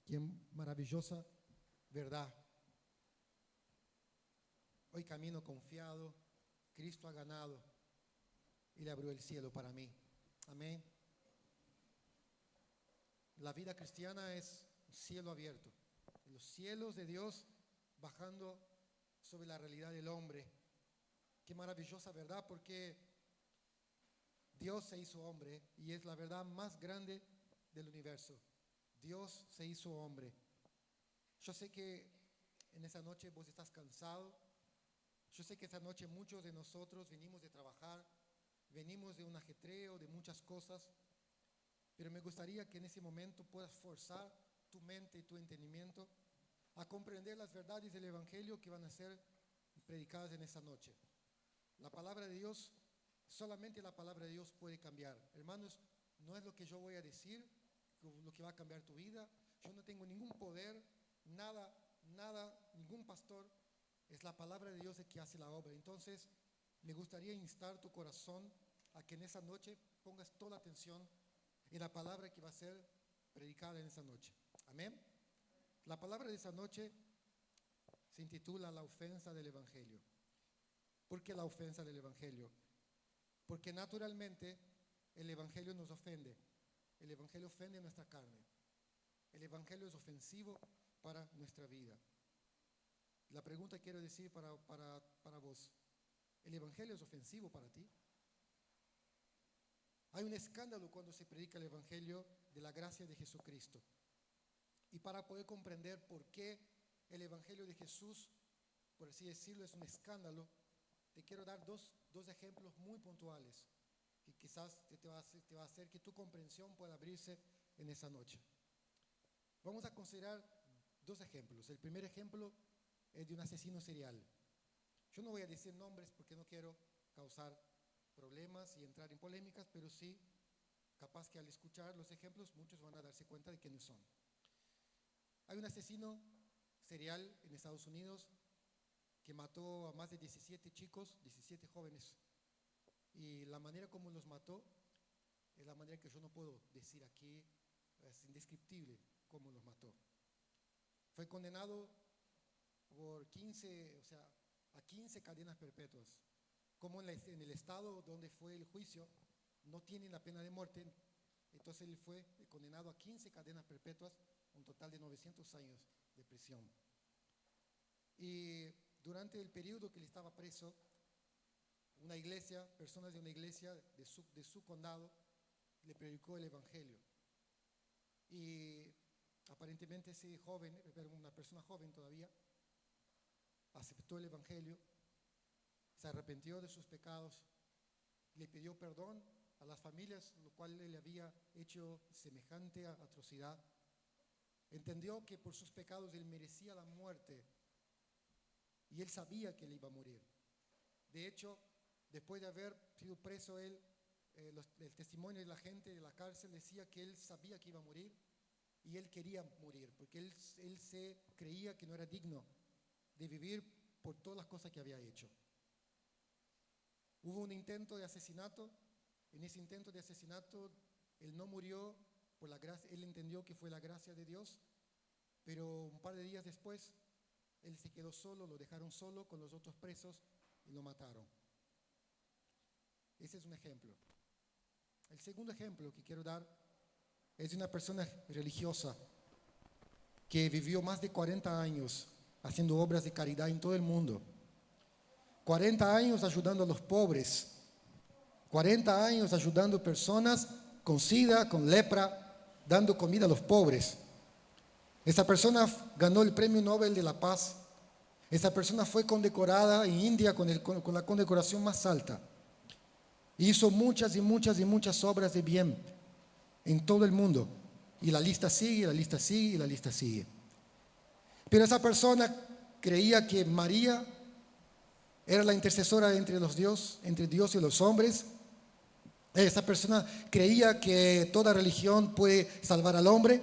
Qué maravillosa verdad. Hoy camino confiado, Cristo ha ganado y le abrió el cielo para mí. Amén. La vida cristiana es cielo abierto, los cielos de Dios bajando sobre la realidad del hombre. Qué maravillosa verdad, porque Dios se hizo hombre y es la verdad más grande del universo. Dios se hizo hombre. Yo sé que en esa noche vos estás cansado. Yo sé que esa noche muchos de nosotros venimos de trabajar, venimos de un ajetreo, de muchas cosas, pero me gustaría que en ese momento puedas forzar tu mente y tu entendimiento a comprender las verdades del Evangelio que van a ser predicadas en esa noche. La palabra de Dios, solamente la palabra de Dios puede cambiar. Hermanos, no es lo que yo voy a decir lo que va a cambiar tu vida. Yo no tengo ningún poder, nada, ningún pastor. Es la palabra de Dios el que hace la obra. Entonces, me gustaría instar tu corazón a que en esa noche pongas toda la atención en la palabra que va a ser predicada en esa noche. Amén. La palabra de esa noche se intitula La ofensa del Evangelio. ¿Por qué la ofensa del Evangelio? Porque naturalmente el Evangelio nos ofende. El Evangelio ofende nuestra carne. El Evangelio es ofensivo para nuestra vida. La pregunta quiero decir para vos: ¿el Evangelio es ofensivo para ti? Hay un escándalo cuando se predica el Evangelio de la gracia de Jesucristo. Y para poder comprender por qué el Evangelio de Jesús, por así decirlo, es un escándalo, te quiero dar dos ejemplos muy puntuales que quizás te va a hacer que tu comprensión pueda abrirse en esa noche. Vamos a considerar dos ejemplos. El primer ejemplo es de un asesino serial. Yo no voy a decir nombres porque no quiero causar problemas y entrar en polémicas, pero sí, capaz que al escuchar los ejemplos muchos van a darse cuenta de quiénes son. Hay un asesino serial en Estados Unidos que mató a más de 17 chicos, 17 jóvenes. Y la manera como los mató es la manera que yo no puedo decir aquí, es indescriptible cómo los mató. Fue condenado por 15, a 15 cadenas perpetuas. Como en el estado donde fue el juicio no tienen la pena de muerte, entonces él fue condenado a 15 cadenas perpetuas, un total de 900 años de prisión. Y durante el periodo que él estaba preso, una iglesia, personas de una iglesia de su condado, le predicó el Evangelio. Y aparentemente ese joven, era una persona joven todavía, aceptó el Evangelio, se arrepintió de sus pecados, le pidió perdón a las familias, lo cual él había hecho semejante atrocidad. Entendió que por sus pecados él merecía la muerte y él sabía que él iba a morir. De hecho, después de haber sido preso él, el testimonio de la gente de la cárcel decía que él sabía que iba a morir y él quería morir porque él se creía que no era digno de vivir por todas las cosas que había hecho. Hubo un intento de asesinato. En ese intento de asesinato él no murió por la gracia, él entendió que fue la gracia de Dios, pero un par de días después él se quedó solo, lo dejaron solo con los otros presos y lo mataron. Ese es un ejemplo. El segundo ejemplo que quiero dar es de una persona religiosa que vivió más de 40 años haciendo obras de caridad en todo el mundo. 40 años ayudando a los pobres. 40 años ayudando personas con SIDA, con lepra, dando comida a los pobres. Esa persona ganó el Premio Nobel de la Paz. Esa persona fue condecorada en India con la condecoración más alta. Hizo muchas y muchas y muchas obras de bien en todo el mundo. Y la lista sigue, la lista sigue y la lista sigue. Pero esa persona creía que María era la intercesora entre Dios y los hombres. Esa persona creía que toda religión puede salvar al hombre.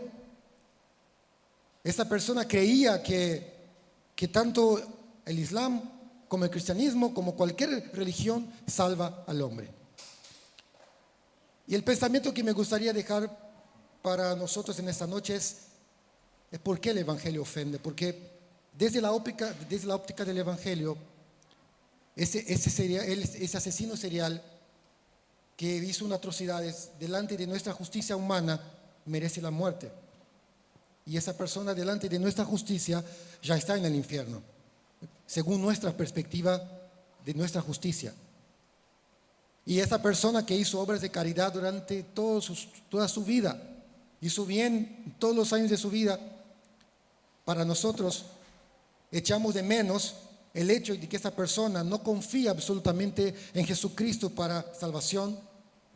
Esa persona creía que tanto el Islam como el cristianismo, como cualquier religión, salva al hombre. Y el pensamiento que me gustaría dejar para nosotros en esta noche es: es por qué el Evangelio ofende. Porque desde la óptica del Evangelio, ese asesino serial que hizo unas atrocidades delante de nuestra justicia humana merece la muerte. Y esa persona delante de nuestra justicia ya está en el infierno, según nuestra perspectiva de nuestra justicia. Y esa persona que hizo obras de caridad durante toda su vida, hizo bien todos los años de su vida, para nosotros echamos de menos el hecho de que esa persona no confía absolutamente en Jesucristo para salvación,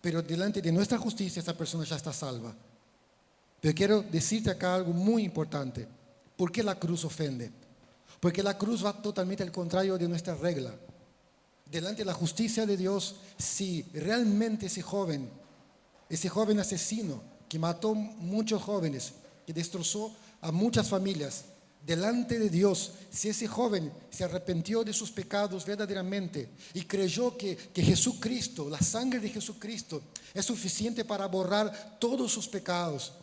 pero delante de nuestra justicia esa persona ya está salva. Pero quiero decirte acá algo muy importante. ¿Por qué la cruz ofende? Porque la cruz va totalmente al contrario de nuestra regla. Delante de la justicia de Dios, si realmente ese joven asesino que mató muchos jóvenes, que destrozó a muchas familias, delante de Dios, si ese joven se arrepintió de sus pecados verdaderamente y creyó que Jesucristo, la sangre de Jesucristo, es suficiente para borrar todos sus pecados,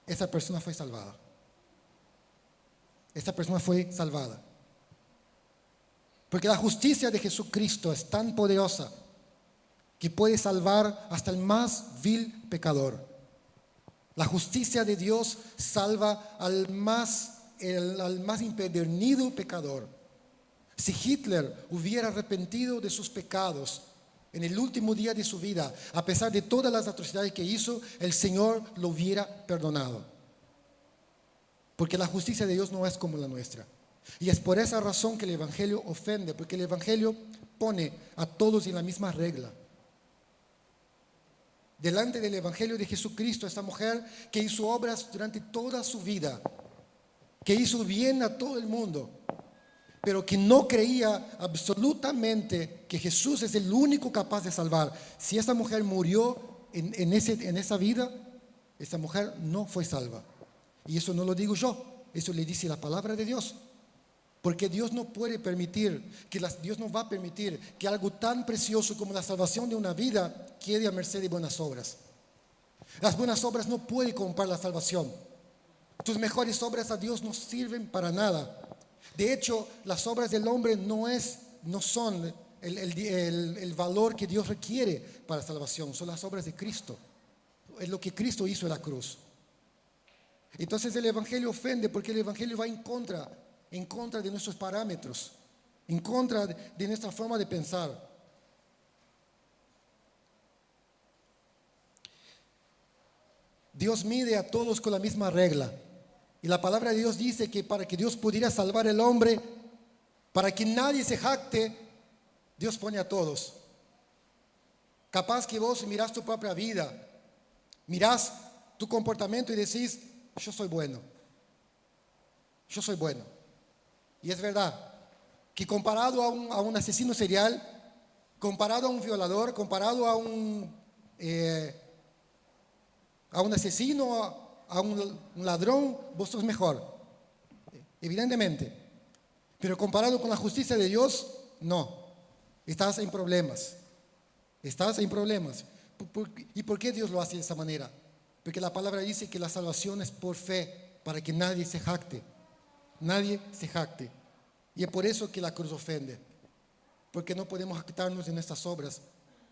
esa persona fue salvada. Esa persona fue salvada. Porque la justicia de Jesucristo es tan poderosa que puede salvar hasta el más vil pecador. La justicia de Dios salva al más empedernido pecador. Si Hitler hubiera arrepentido de sus pecados en el último día de su vida, a pesar de todas las atrocidades que hizo, el Señor lo hubiera perdonado. Porque la justicia de Dios no es como la nuestra. Y es por esa razón que el Evangelio ofende, porque el Evangelio pone a todos en la misma regla. Delante del Evangelio de Jesucristo, esta mujer que hizo obras durante toda su vida, que hizo bien a todo el mundo, pero que no creía absolutamente que Jesús es el único capaz de salvar. Si esa mujer murió en esa vida, esa mujer no fue salva. Y eso no lo digo yo, eso le dice la palabra de Dios. Porque Dios no puede permitir, Dios no va a permitir que algo tan precioso como la salvación de una vida quede a merced de buenas obras. Las buenas obras no pueden comprar la salvación. Tus mejores obras a Dios no sirven para nada. De hecho, las obras del hombre no son el valor que Dios requiere para la salvación, son las obras de Cristo. Es lo que Cristo hizo en la cruz. Entonces el Evangelio ofende porque el Evangelio va en contra de nuestros parámetros, en contra de nuestra forma de pensar. Dios mide a todos con la misma regla. Y la palabra de Dios dice que para que Dios pudiera salvar al hombre, para que nadie se jacte, Dios pone a todos. Capaz que vos mirás tu propia vida, mirás tu comportamiento y decís, yo soy bueno. Yo soy bueno. Y es verdad que comparado a un asesino serial, comparado a un violador, comparado a un asesino, a un ladrón, vos sos mejor. Evidentemente. Pero comparado con la justicia de Dios, no. Estás en problemas. Estás en problemas. ¿Y por qué Dios lo hace de esa manera? Porque la palabra dice que la salvación es por fe, para que nadie se jacte. Nadie se jacte. Y es por eso que la cruz ofende. Porque no podemos jactarnos de nuestras obras.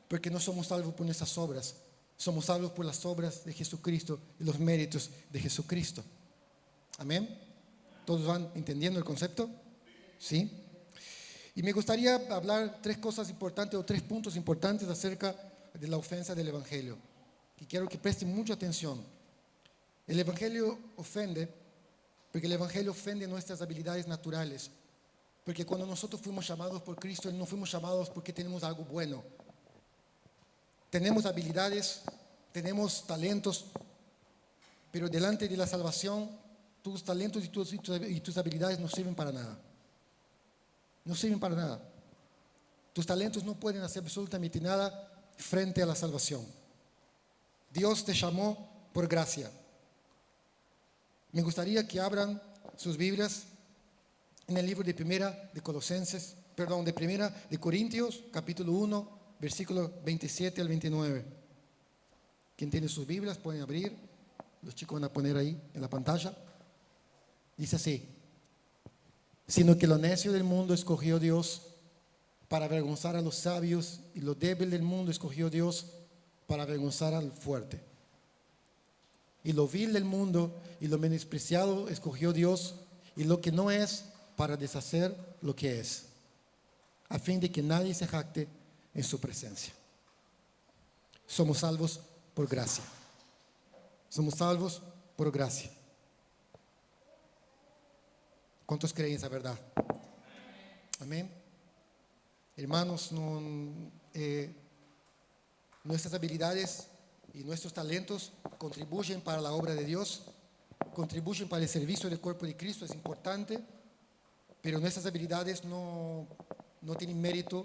Porque no somos salvos por nuestras obras. Somos salvos por las obras de Jesucristo y los méritos de Jesucristo. Amén. ¿Todos van entendiendo el concepto? ¿Sí? Y me gustaría hablar tres cosas importantes o tres puntos importantes acerca de la ofensa del Evangelio. Y quiero que presten mucha atención. El Evangelio ofende porque el Evangelio ofende nuestras habilidades naturales. Porque cuando nosotros fuimos llamados por Cristo, no fuimos llamados porque tenemos algo bueno. Tenemos habilidades, tenemos talentos, pero delante de la salvación, tus talentos y tus habilidades no sirven para nada. No sirven para nada. Tus talentos no pueden hacer absolutamente nada frente a la salvación. Dios te llamó por gracia. Me gustaría que abran sus Biblias en el libro de Primera de Corintios, capítulo 1, versículo 27 al 29. Quien tiene sus Biblias pueden abrir. Los chicos van a poner ahí en la pantalla. Dice así: sino que lo necio del mundo escogió Dios para avergonzar a los sabios, y lo débil del mundo escogió Dios para avergonzar al fuerte. Y lo vil del mundo y lo menospreciado escogió Dios, y lo que no es, para deshacer lo que es, a fin de que nadie se jacte en su presencia. Somos salvos por gracia. Somos salvos por gracia. ¿Cuántos creen esa verdad? Amén. Hermanos, nuestras habilidades y nuestros talentos contribuyen para la obra de Dios, contribuyen para el servicio del cuerpo de Cristo, es importante, pero nuestras habilidades no tienen mérito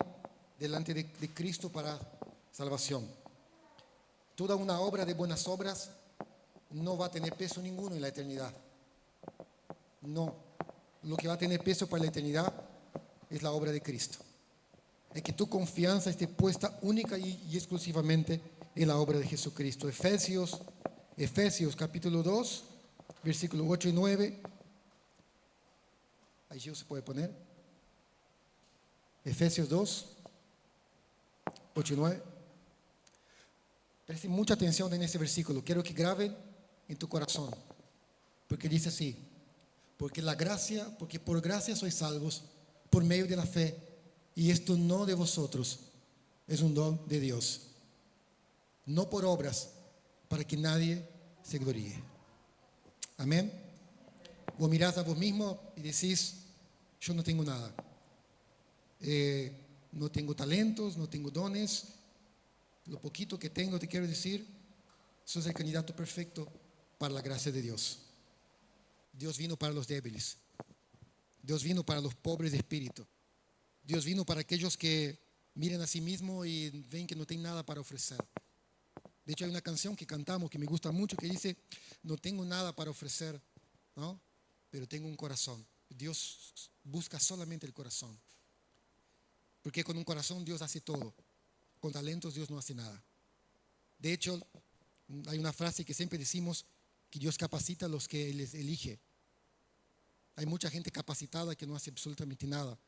delante de Cristo para salvación. Toda una obra de buenas obras no va a tener peso ninguno en la eternidad. No, lo que va a tener peso para la eternidad es la obra de Cristo. Es que tu confianza esté puesta única y exclusivamente en la obra de Jesucristo. Efesios capítulo 2, versículos 8 y 9. Ahí se puede poner. Efesios 2, 8 y 9. Presten mucha atención en ese versículo. Quiero que graben en tu corazón. Porque dice así: porque por gracia sois salvos por medio de la fe, y esto no de vosotros, es un don de Dios, no por obras, para que nadie se gloríe. Amén. Vos mirás a vos mismo y decís: yo no tengo nada, no tengo talentos, no tengo dones. Lo poquito que tengo, te quiero decir, sos el candidato perfecto para la gracia de Dios. Dios vino para los débiles. Dios vino para los pobres de espíritu. Dios vino para aquellos que miran a sí mismos y ven que no tienen nada para ofrecer. De hecho, hay una canción que cantamos que me gusta mucho que dice: no tengo nada para ofrecer, ¿no? Pero tengo un corazón. Dios busca solamente el corazón. Porque con un corazón Dios hace todo. Con talentos Dios no hace nada. De hecho, hay una frase que siempre decimos, que Dios capacita a los que Él les elige. Hay mucha gente capacitada que no hace absolutamente nada.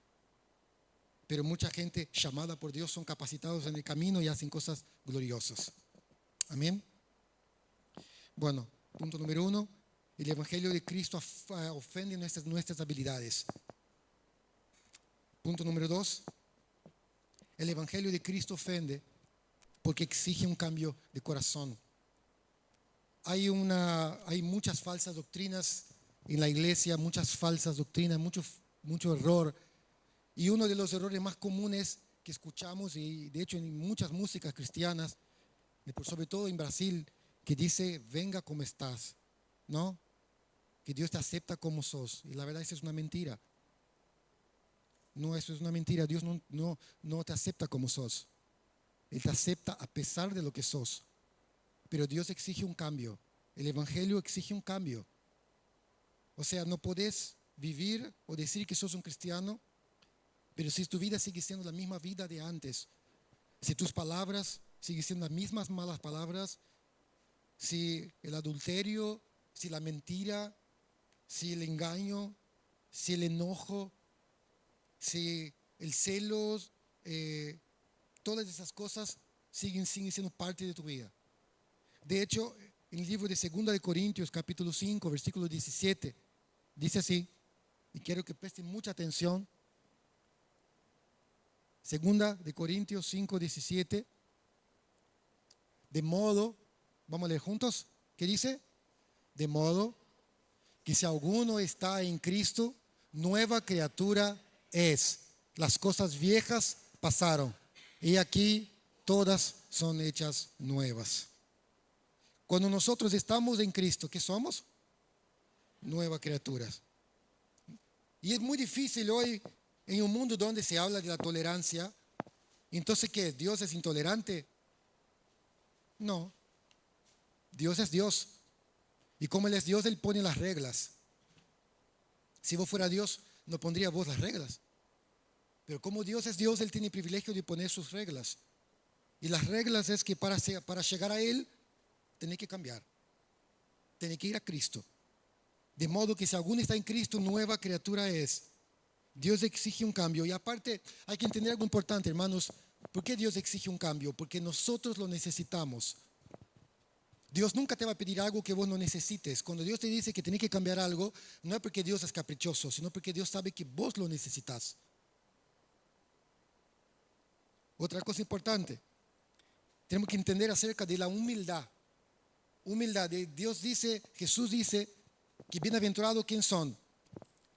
Pero mucha gente llamada por Dios son capacitados en el camino y hacen cosas gloriosas. Amén. Bueno, punto número 1. El Evangelio de Cristo ofende nuestras habilidades. Punto número 2. El Evangelio de Cristo ofende porque exige un cambio de corazón. Hay muchas falsas doctrinas en la iglesia, muchas falsas doctrinas, mucho error. Y uno de los errores más comunes que escuchamos, y de hecho en muchas músicas cristianas, sobre todo en Brasil, que dice: venga como estás, ¿no? Que Dios te acepta como sos. Y la verdad, esa es una mentira. No, eso es una mentira. Dios no te acepta como sos. Él te acepta a pesar de lo que sos. Pero Dios exige un cambio. El Evangelio exige un cambio. O sea, no podés vivir o decir que sos un cristiano, pero si tu vida sigue siendo la misma vida de antes, si tus palabras siguen siendo las mismas malas palabras, si el adulterio, si la mentira, si el engaño, si el enojo, si el celos, todas esas cosas siguen siendo parte de tu vida. De hecho, en el libro de 2 de Corintios, capítulo 5, versículo 17, dice así, y quiero que presten mucha atención. 2 de Corintios 5, 17. De modo, vamos a leer juntos, ¿qué dice? De modo que si alguno está en Cristo, nueva criatura es. Las cosas viejas pasaron, y aquí todas son hechas nuevas. Cuando nosotros estamos en Cristo, ¿qué somos? Nuevas criaturas. Y es muy difícil hoy, en un mundo donde se habla de la tolerancia. Entonces, ¿qué? ¿Dios es intolerante? No. Dios es Dios. Y como Él es Dios, Él pone las reglas. Si vos fuera Dios, no pondría vos las reglas. Pero como Dios es Dios, Él tiene el privilegio de poner sus reglas. Y las reglas es que para llegar a Él, tenés que cambiar. tiene que ir a Cristo. De modo que si alguno está en Cristo, nueva criatura es. Dios exige un cambio. Y aparte, hay que entender algo importante, hermanos. ¿Por qué Dios exige un cambio? Porque nosotros lo necesitamos. Dios nunca te va a pedir algo que vos no necesites. Cuando Dios te dice que tenés que cambiar algo, no es porque Dios es caprichoso, sino porque Dios sabe que vos lo necesitas. Otra cosa importante, tenemos que entender acerca de la humildad. Humildad. Dios dice, Jesús dice, que bienaventurados ¿quién son?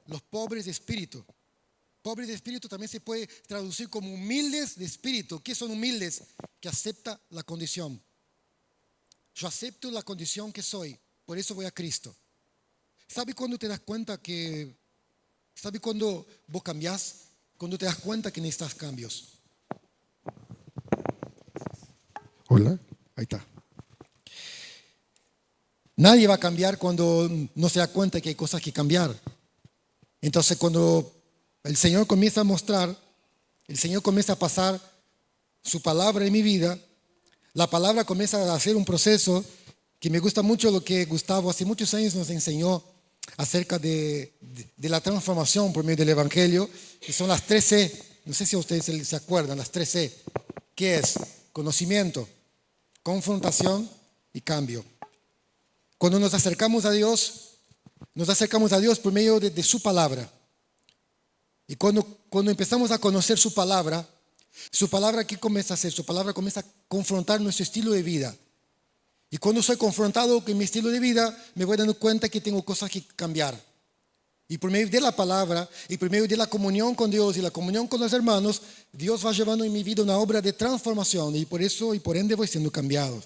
Los pobres de espíritu. Pobres de espíritu también se puede traducir como humildes de espíritu. ¿Qué son humildes? Que acepta la condición. Yo acepto la condición que soy, por eso voy a Cristo. ¿Sabe cuándo te das cuenta que, sabe cuándo vos cambiás? Cuando te das cuenta que necesitas cambios. Hola, ahí está. Nadie va a cambiar cuando no se da cuenta que hay cosas que cambiar. Entonces cuando el Señor comienza a mostrar, el Señor comienza a pasar su palabra en mi vida, la palabra comienza a hacer un proceso que me gusta mucho lo que Gustavo hace muchos años nos enseñó acerca de la transformación por medio del Evangelio, que son las 3C. No sé si ustedes se acuerdan, las 3C. ¿Qué es? Conocimiento, confrontación y cambio. Cuando nos acercamos a Dios por medio de su palabra. Y cuando empezamos a conocer su palabra, ¿qué comienza a hacer? Su palabra comienza a confrontar nuestro estilo de vida. Y cuando soy confrontado con mi estilo de vida, me voy dando cuenta que tengo cosas que cambiar. Y por medio de la palabra, y por medio de la comunión con Dios y la comunión con los hermanos, Dios va llevando en mi vida una obra de transformación. Y por eso, y por ende, voy siendo cambiado.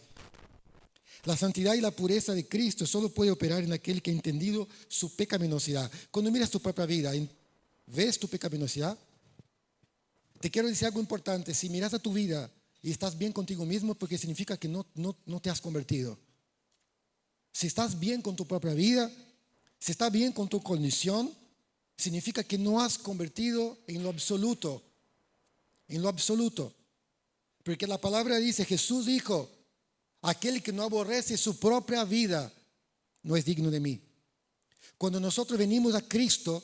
La santidad y la pureza de Cristo solo puede operar en aquel que ha entendido su pecaminosidad. Cuando miras tu propia vida, ¿ves tu pecaminosidad? Te quiero decir algo importante. Si miras a tu vida y estás bien contigo mismo, porque significa que no te has convertido. Si estás bien con tu propia vida, si estás bien con tu condición, significa que no has convertido en lo absoluto. En lo absoluto. Porque la palabra dice, Jesús dijo, aquel que no aborrece su propia vida no es digno de mí. Cuando nosotros venimos a Cristo,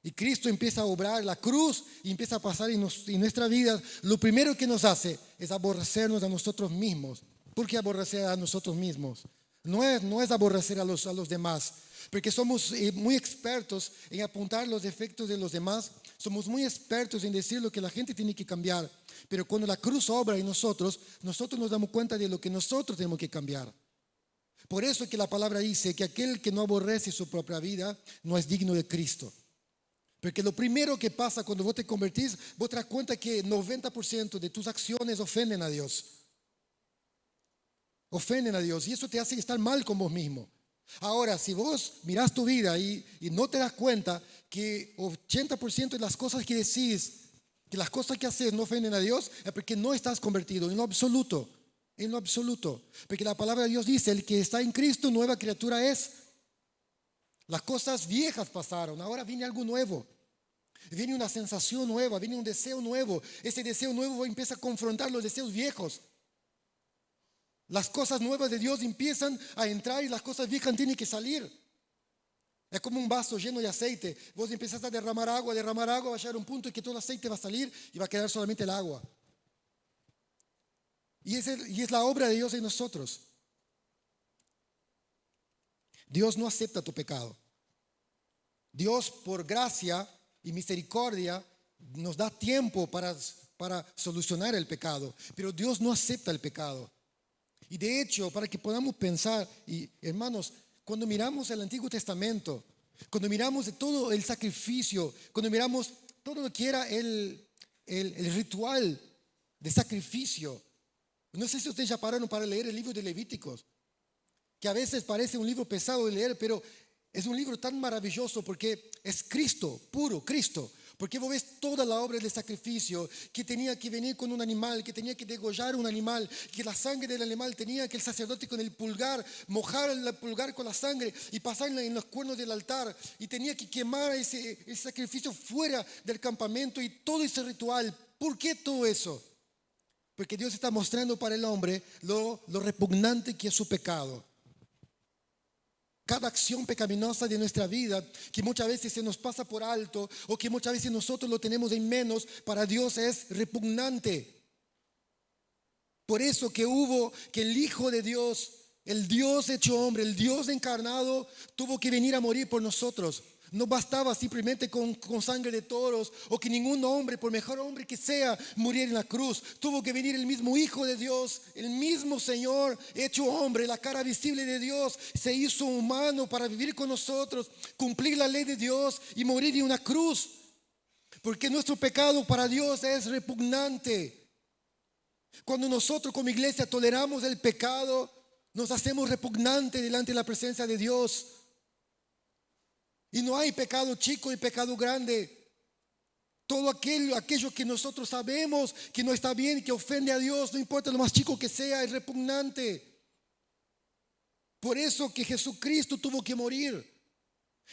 y Cristo empieza a obrar la cruz y empieza a pasar en nuestra vida, lo primero que nos hace es aborrecernos a nosotros mismos. ¿Por qué aborrecer a nosotros mismos? No es aborrecer a los demás, porque somos muy expertos en apuntar los defectos de los demás, somos muy expertos en decir lo que la gente tiene que cambiar, pero cuando la cruz obra en nosotros nos damos cuenta de lo que nosotros tenemos que cambiar. Por eso es que la palabra dice que aquel que no aborrece su propia vida no es digno de Cristo. Porque lo primero que pasa cuando vos te convertís, vos te das cuenta que 90% de tus acciones ofenden a Dios. Ofenden a Dios y eso te hace estar mal con vos mismo. Ahora, si vos mirás tu vida y no te das cuenta que 80% de las cosas que decís, que las cosas que haces no ofenden a Dios, es porque no estás convertido en lo absoluto. En lo absoluto. Porque la palabra de Dios dice, el que está en Cristo, nueva criatura es. Las cosas viejas pasaron, ahora viene algo nuevo. Viene una sensación nueva, viene un deseo nuevo. Ese deseo nuevo empieza a confrontar los deseos viejos. Las cosas nuevas de Dios empiezan a entrar y las cosas viejas tienen que salir. Es como un vaso lleno de aceite. Vos empiezas a derramar agua, va a llegar a un punto en que todo el aceite va a salir y va a quedar solamente el agua. Y es la obra de Dios en nosotros. Dios no acepta tu pecado. Dios, por gracia y misericordia, nos da tiempo para solucionar el pecado. Pero Dios no acepta el pecado. Y de hecho, para que podamos pensar, y hermanos, cuando miramos el Antiguo Testamento, cuando miramos todo el sacrificio, cuando miramos todo lo que era el ritual de sacrificio, no sé si ustedes ya pararon para leer el libro de Levíticos, que a veces parece un libro pesado de leer, pero es un libro tan maravilloso porque es Cristo, puro Cristo. Porque vos ves toda la obra del sacrificio, que tenía que venir con un animal, que tenía que degollar un animal, que la sangre del animal tenía que el sacerdote con el pulgar, mojar el pulgar con la sangre y pasarla en los cuernos del altar. Y tenía que quemar ese sacrificio fuera del campamento y todo ese ritual. ¿Por qué todo eso? Porque Dios está mostrando para el hombre lo repugnante que es su pecado. cada acción pecaminosa de nuestra vida, que muchas veces se nos pasa por alto o que muchas veces nosotros lo tenemos en menos, para Dios es repugnante. Por eso que el Hijo de Dios, el Dios hecho hombre, el Dios encarnado, tuvo que venir a morir por nosotros. No bastaba simplemente con sangre de toros o que ningún hombre, por mejor hombre que sea, muriera en la cruz. Tuvo que venir el mismo Hijo de Dios, el mismo Señor hecho hombre, la cara visible de Dios, se hizo humano para vivir con nosotros, cumplir la ley de Dios y morir en una cruz. Porque nuestro pecado para Dios es repugnante. Cuando nosotros como iglesia toleramos el pecado, nos hacemos repugnantes delante de la presencia de Dios. Y no hay pecado chico y pecado grande. Todo aquello que nosotros sabemos que no está bien, que ofende a Dios, no importa lo más chico que sea, es repugnante. Por eso que Jesucristo tuvo que morir.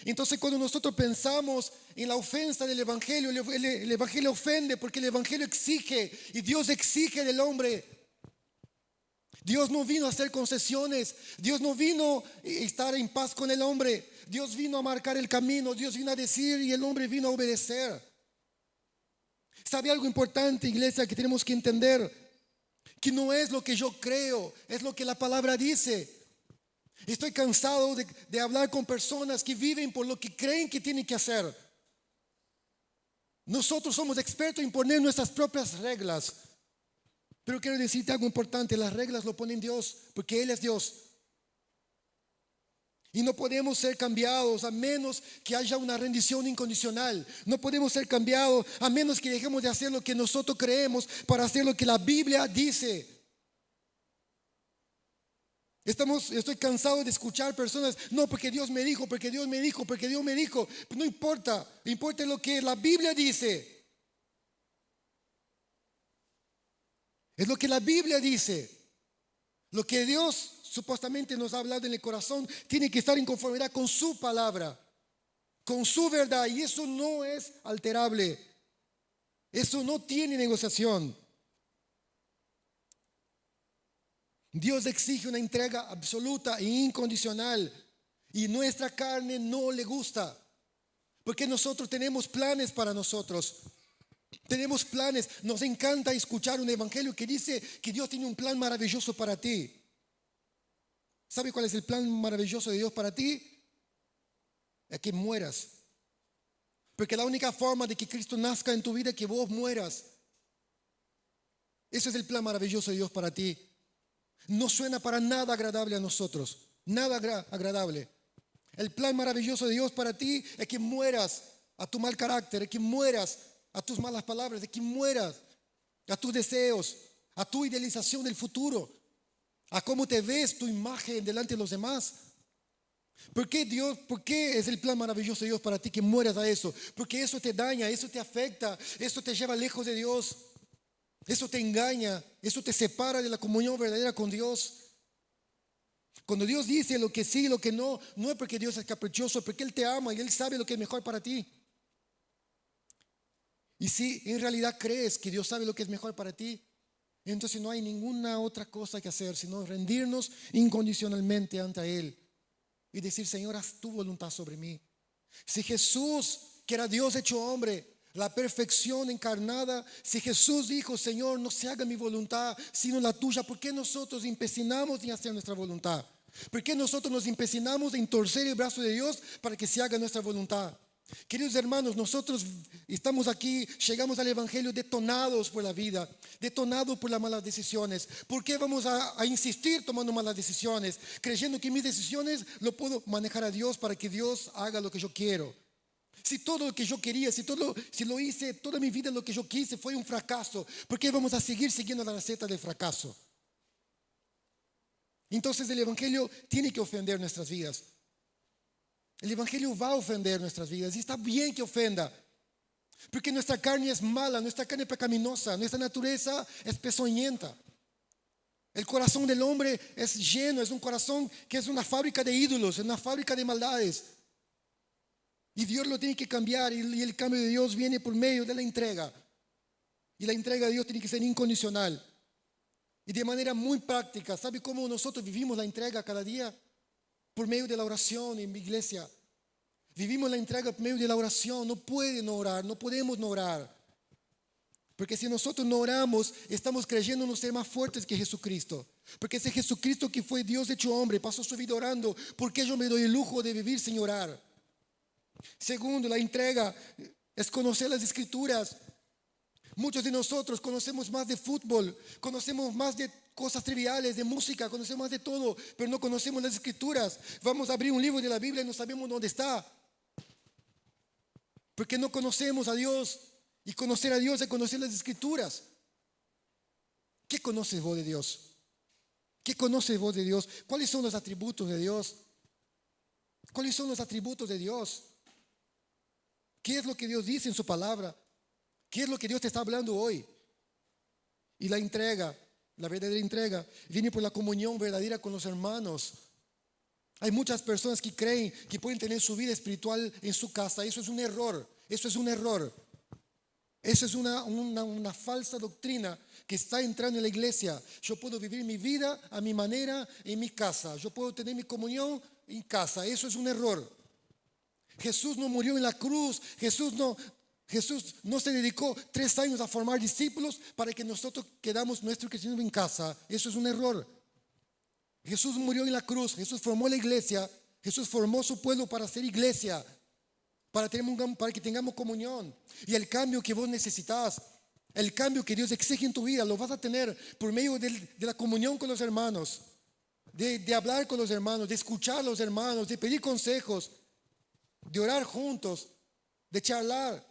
Entonces cuando nosotros pensamos en la ofensa del Evangelio, el Evangelio ofende porque el Evangelio exige y Dios exige del hombre. Dios no vino a hacer concesiones, Dios no vino a estar en paz con el hombre, Dios vino a marcar el camino, Dios vino a decir y el hombre vino a obedecer. ¿Sabe algo importante, iglesia, que tenemos que entender? Que no es lo que yo creo, es lo que la palabra dice. Estoy cansado de hablar con personas que viven por lo que creen que tienen que hacer. Nosotros somos expertos en poner nuestras propias reglas. Pero quiero decirte algo importante, las reglas lo pone Dios, porque Él es Dios. Y no podemos ser cambiados a menos que haya una rendición incondicional. No podemos ser cambiados a menos que dejemos de hacer lo que nosotros creemos para hacer lo que la Biblia dice. Estoy cansado de escuchar personas, no, porque Dios me dijo, porque Dios me dijo, porque Dios me dijo. No importa, importa lo que la Biblia dice. Es lo que la Biblia dice. Lo que Dios supuestamente nos ha hablado en el corazón tiene que estar en conformidad con su palabra, con su verdad. Y eso no es alterable. Eso no tiene negociación. Dios exige una entrega absoluta e incondicional. Y nuestra carne no le gusta. Porque nosotros tenemos planes para nosotros. Tenemos planes, nos encanta escuchar un evangelio que dice que Dios tiene un plan maravilloso para ti. ¿Sabe cuál es el plan maravilloso de Dios para ti? Es que mueras. Porque la única forma de que Cristo nazca en tu vida es que vos mueras. Ese es el plan maravilloso de Dios para ti. No suena para nada agradable a nosotros, nada agradable. El plan maravilloso de Dios para ti es que mueras a tu mal carácter, es que mueras a tus malas palabras, de que mueras a tus deseos, a tu idealización del futuro, a cómo te ves, tu imagen delante de los demás. ¿Por qué es el plan maravilloso de Dios para ti que mueras a eso? Porque eso te daña, eso te afecta, eso te lleva lejos de Dios, eso te engaña, eso te separa de la comunión verdadera con Dios. Cuando Dios dice lo que sí y lo que no, no es porque Dios es caprichoso, es porque Él te ama y Él sabe lo que es mejor para ti. Y si en realidad crees que Dios sabe lo que es mejor para ti, entonces no hay ninguna otra cosa que hacer sino rendirnos incondicionalmente ante Él y decir: Señor, haz tu voluntad sobre mí. Si Jesús, que era Dios hecho hombre, la perfección encarnada, si Jesús dijo: Señor, no se haga mi voluntad sino la tuya, ¿por qué nosotros empecinamos en hacer nuestra voluntad? ¿Por qué nosotros nos empecinamos en torcer el brazo de Dios para que se haga nuestra voluntad? Queridos hermanos, nosotros estamos aquí, llegamos al Evangelio detonados por la vida, detonados por las malas decisiones. ¿Por qué vamos a insistir tomando malas decisiones, creyendo que mis decisiones lo puedo manejar a Dios para que Dios haga lo que yo quiero? Si todo lo que yo quería, si lo hice toda mi vida lo que yo quise fue un fracaso, ¿por qué vamos a seguir siguiendo la receta del fracaso? Entonces el Evangelio tiene que ofender nuestras vidas. El Evangelio va a ofender nuestras vidas y está bien que ofenda, porque nuestra carne es mala, nuestra carne es pecaminosa, nuestra naturaleza es pezoñenta. El corazón del hombre es lleno, es un corazón que es una fábrica de ídolos, es una fábrica de maldades. Y Dios lo tiene que cambiar, y el cambio de Dios viene por medio de la entrega. Y la entrega de Dios tiene que ser incondicional y de manera muy práctica. ¿Sabe cómo nosotros vivimos la entrega cada día? por medio de la oración en mi iglesia. Vivimos la entrega por medio de la oración. No pueden no orar, no podemos no orar. Porque si nosotros no oramos, estamos creyendo ser más fuertes que Jesucristo. Porque ese Jesucristo que fue Dios hecho hombre, pasó su vida orando. ¿Por qué yo me doy el lujo de vivir sin orar? Segundo, la entrega es conocer las Escrituras. Muchos de nosotros conocemos más de fútbol, conocemos más de cosas triviales, de música, conocemos más de todo, pero no conocemos las Escrituras. Vamos a abrir un libro de la Biblia y no sabemos dónde está. Porque no conocemos a Dios. Y conocer a Dios es conocer las Escrituras. ¿Qué conoces vos de Dios? ¿Qué conoces vos de Dios? ¿Cuáles son los atributos de Dios? ¿Cuáles son los atributos de Dios? ¿Qué es lo que Dios dice en su palabra? ¿Qué es lo que Dios te está hablando hoy? Y la entrega, la verdadera entrega, viene por la comunión verdadera con los hermanos. Hay muchas personas que creen que pueden tener su vida espiritual en su casa. Eso es un error. Eso es un error. Eso es una falsa doctrina que está entrando en la iglesia. Yo puedo vivir mi vida a mi manera en mi casa. Yo puedo tener mi comunión en casa. Eso es un error. Jesús no murió en la cruz. Jesús no se dedicó 3 años a formar discípulos para que nosotros quedamos nuestro crecimiento en casa. Eso es un error. Jesús murió en la cruz. Jesús formó la iglesia. Jesús formó su pueblo para ser iglesia. Para que tengamos comunión. Y el cambio que vos necesitas, el cambio que Dios exige en tu vida, lo vas a tener por medio de la comunión con los hermanos, de hablar con los hermanos, de escuchar a los hermanos, de pedir consejos, de orar juntos, de charlar,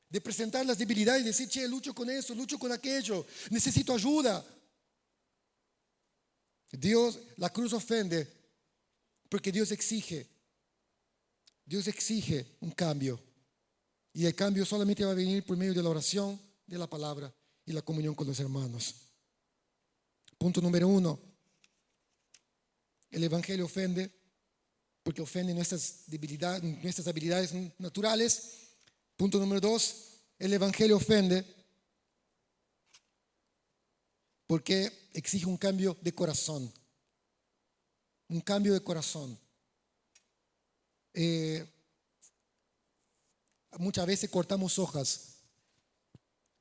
de presentar las debilidades, de decir, che, lucho con eso, lucho con aquello, necesito ayuda. Dios, la cruz ofende porque Dios exige un cambio. Y el cambio solamente va a venir por medio de la oración, de la palabra y la comunión con los hermanos. Punto número 1. El Evangelio ofende porque ofende nuestras debilidades, nuestras habilidades naturales. Punto número 2. El Evangelio ofende porque exige un cambio de corazón. Un cambio de corazón. Muchas veces cortamos hojas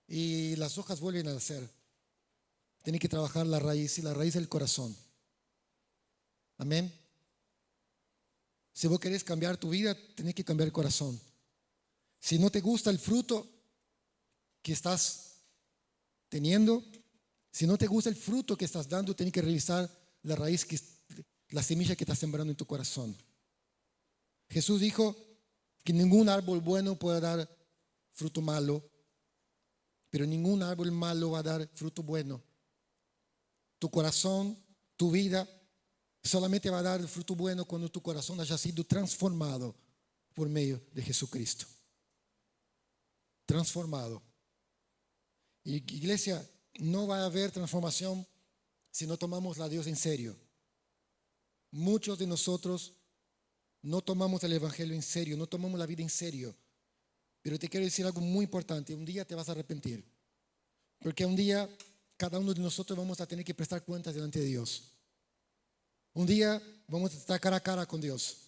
y las hojas vuelven a nacer. Tiene que trabajar la raíz, y la raíz es el corazón. Amén. Si vos querés cambiar tu vida, tenés que cambiar el corazón. Si no te gusta el fruto que estás teniendo, si no te gusta el fruto que estás dando, tenés que revisar la raíz, la semilla que estás sembrando en tu corazón. Jesús dijo que ningún árbol bueno puede dar fruto malo, pero ningún árbol malo va a dar fruto bueno. Tu corazón, tu vida, solamente va a dar fruto bueno cuando tu corazón haya sido transformado por medio de Jesucristo. Transformado. Y iglesia, no va a haber transformación si no tomamos a Dios en serio. Muchos de nosotros no tomamos el Evangelio en serio, no tomamos la vida en serio. Pero te quiero decir algo muy importante. Un día te vas a arrepentir. Porque un día cada uno de nosotros vamos a tener que prestar cuentas delante de Dios. Un día vamos a estar cara a cara con Dios.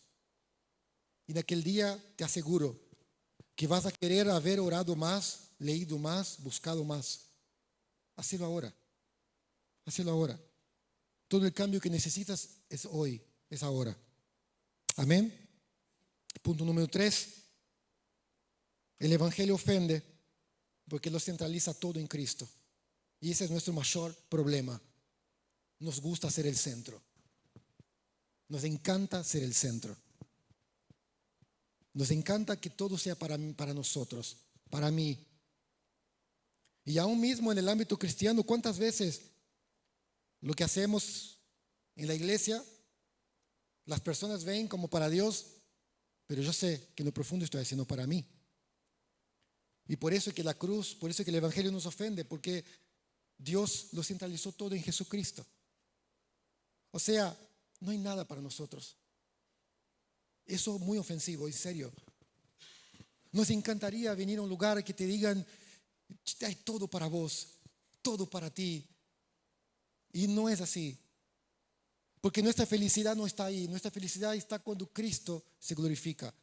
Y en aquel día te aseguro que vas a querer haber orado más, leído más, buscado más. Hacelo ahora. Hacelo ahora. Todo el cambio que necesitas es hoy, es ahora. Amén. Punto número 3. El Evangelio ofende porque lo centraliza todo en Cristo. Y ese es nuestro mayor problema. Nos gusta ser el centro. Nos encanta ser el centro. Nos encanta que todo sea para nosotros, para mí. Y aún mismo en el ámbito cristiano, ¿cuántas veces lo que hacemos en la iglesia, las personas ven como para Dios, pero yo sé que en lo profundo estoy haciendo para mí? Y por eso es que la cruz, por eso es que el Evangelio nos ofende, porque Dios lo centralizó todo en Jesucristo. O sea, no hay nada para nosotros. Eso es muy ofensivo, en serio. Nos encantaría venir a un lugar que te digan, hay todo para vos, todo para ti. Y no es así. Porque nuestra felicidad no está ahí. Nuestra felicidad está cuando Cristo se glorifica.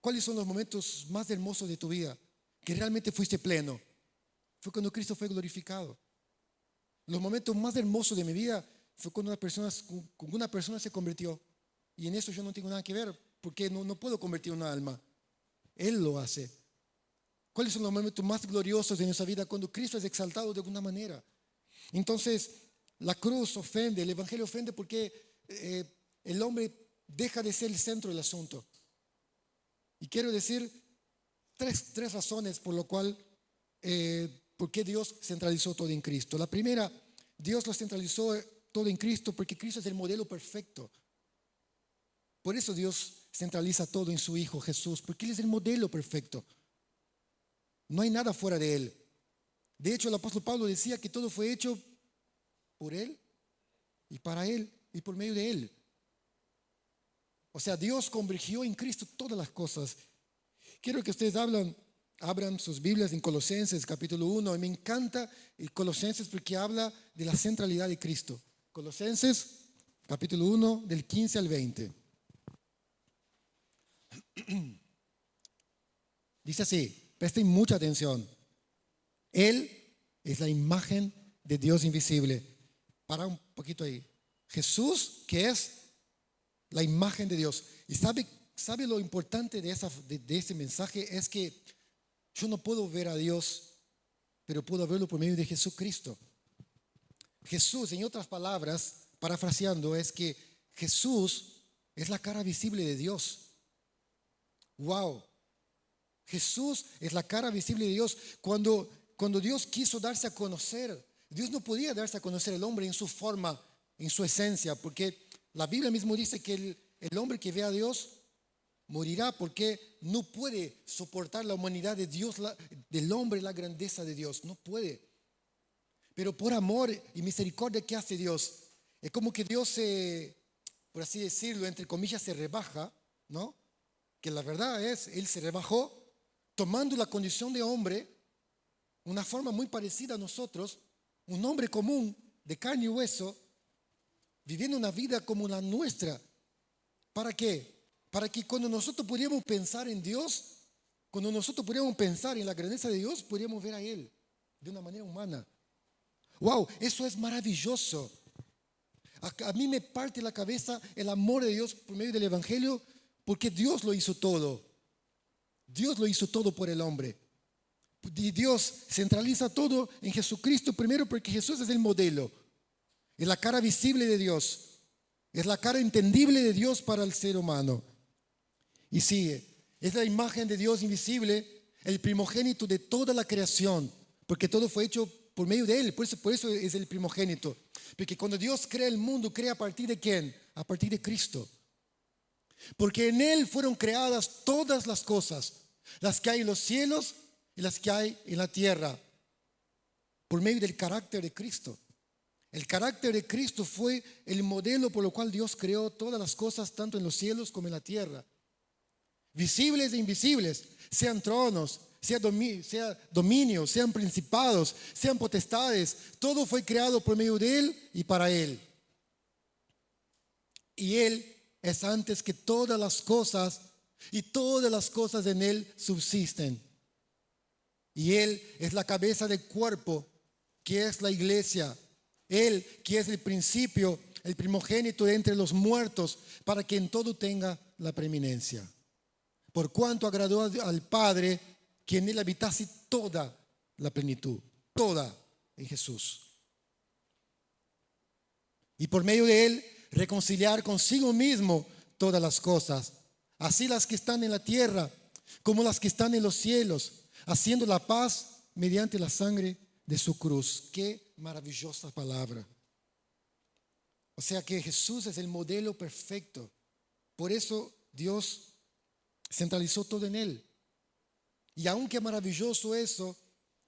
¿Cuáles son los momentos más hermosos de tu vida? Que realmente fuiste pleno. Fue cuando Cristo fue glorificado. Los momentos más hermosos de mi vida fue cuando una persona se convirtió. Y en eso yo no tengo nada que ver, porque no puedo convertir un alma. Él lo hace. ¿Cuáles son los momentos más gloriosos de nuestra vida? Cuando Cristo es exaltado de alguna manera. Entonces, la cruz ofende, el evangelio ofende porque el hombre deja de ser el centro del asunto. Y quiero decir tres razones por qué Dios centralizó todo en Cristo. La primera, Dios lo centralizó todo en Cristo porque Cristo es el modelo perfecto. Por eso Dios centraliza todo en su Hijo Jesús, porque Él es el modelo perfecto. No hay nada fuera de Él. De hecho, el apóstol Pablo decía que todo fue hecho por Él y para Él y por medio de Él. O sea, Dios convergió en Cristo todas las cosas. Quiero que ustedes abran sus Biblias en Colosenses capítulo 1. Y me encanta el Colosenses porque habla de la centralidad de Cristo. Colosenses capítulo 1 del 15 al 20. Dice así, presten mucha atención. Él es la imagen de Dios invisible. Para un poquito ahí. Jesús, que es la imagen de Dios. Y sabe lo importante de ese mensaje es que yo no puedo ver a Dios, pero puedo verlo por medio de Jesucristo. Jesús, en otras palabras, parafraseando, es que Jesús es la cara visible de Dios. Wow. Jesús es la cara visible de Dios. Cuando Dios quiso darse a conocer, Dios no podía darse a conocer al hombre en su forma, en su esencia, porque la Biblia mismo dice que el hombre que ve a Dios morirá porque no puede soportar la humanidad de Dios, del hombre, la grandeza de Dios. No puede. Pero por amor y misericordia, ¿qué hace Dios? Es como que Dios por así decirlo, entre comillas, se rebaja, ¿no? Que la verdad es, Él se rebajó tomando la condición de hombre, una forma muy parecida a nosotros, un hombre común, de carne y hueso, viviendo una vida como la nuestra. ¿Para qué? Para que cuando nosotros pudiéramos pensar en Dios, cuando nosotros pudiéramos pensar en la grandeza de Dios, pudiéramos ver a Él de una manera humana. ¡Wow! Eso es maravilloso. A mí me parte la cabeza el amor de Dios por medio del Evangelio, porque Dios lo hizo todo. Dios lo hizo todo por el hombre. Y Dios centraliza todo en Jesucristo, primero porque Jesús es el modelo. Es la cara visible de Dios. Es la cara entendible de Dios para el ser humano. Y sigue. Es la imagen de Dios invisible, el primogénito de toda la creación. Porque todo fue hecho por medio de Él. Por eso es el primogénito. Porque cuando Dios crea el mundo, crea a partir de ¿quién? A partir de Cristo. Porque en Él fueron creadas todas las cosas. Las que hay en los cielos y las que hay en la tierra. Por medio del carácter de Cristo. El carácter de Cristo fue el modelo por lo cual Dios creó todas las cosas, tanto en los cielos como en la tierra. Visibles e invisibles, sean tronos, sea dominios, sean principados, sean potestades. Todo fue creado por medio de Él y para Él. Y Él es antes que todas las cosas, y todas las cosas en Él subsisten. Y Él es la cabeza del cuerpo, que es la iglesia. Él, que es el principio, el primogénito de entre los muertos, para que en todo tenga la preeminencia. Por cuanto agradó al Padre, que en Él habitase toda la plenitud, toda en Jesús. Y por medio de Él, reconciliar consigo mismo todas las cosas, así las que están en la tierra como las que están en los cielos, haciendo la paz mediante la sangre de su cruz. Qué maravillosa palabra. O sea que Jesús es el modelo perfecto. Por eso Dios centralizó todo en Él. Y aunque maravilloso eso,